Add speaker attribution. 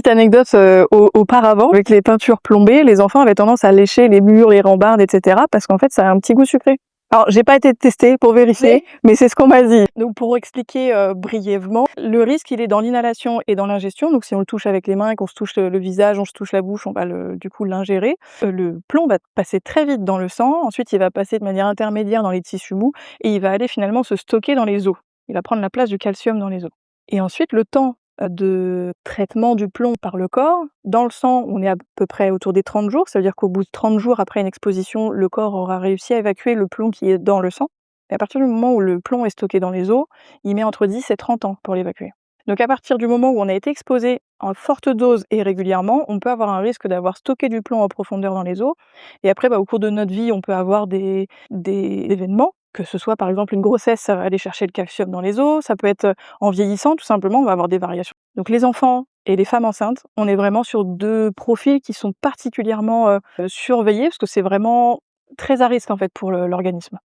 Speaker 1: anecdote, auparavant, avec les peintures plombées, les enfants avaient tendance à lécher les murs, les rambardes, et cetera, parce qu'en fait, ça a un petit goût sucré. Alors, j'ai pas été testée pour vérifier, mais c'est ce qu'on m'a dit. Donc, pour expliquer brièvement, le risque, il est dans l'inhalation et dans l'ingestion. Donc, si on le touche avec les mains et qu'on se touche le visage, on se touche la bouche, on va du coup l'ingérer. Le plomb va passer très vite dans le sang. Ensuite, il va passer de manière intermédiaire dans les tissus mous et il va aller finalement se stocker dans les os. Il va prendre la place du calcium dans les os. Et ensuite, le temps de traitement du plomb par le corps, dans le sang, on est à peu près autour des 30 jours. Ça veut dire qu'au bout de 30 jours après une exposition, le corps aura réussi à évacuer le plomb qui est dans le sang. Et à partir du moment où le plomb est stocké dans les os, il met entre 10 et 30 ans pour l'évacuer. Donc à partir du moment où on a été exposé en forte dose et régulièrement, on peut avoir un risque d'avoir stocké du plomb en profondeur dans les os. Et après, au cours de notre vie, on peut avoir des événements, que ce soit par exemple une grossesse, ça va aller chercher le calcium dans les os, ça peut être en vieillissant, tout simplement, on va avoir des variations. Donc les enfants et les femmes enceintes, on est vraiment sur 2 profils qui sont particulièrement surveillés, parce que c'est vraiment très à risque en fait pour l'organisme.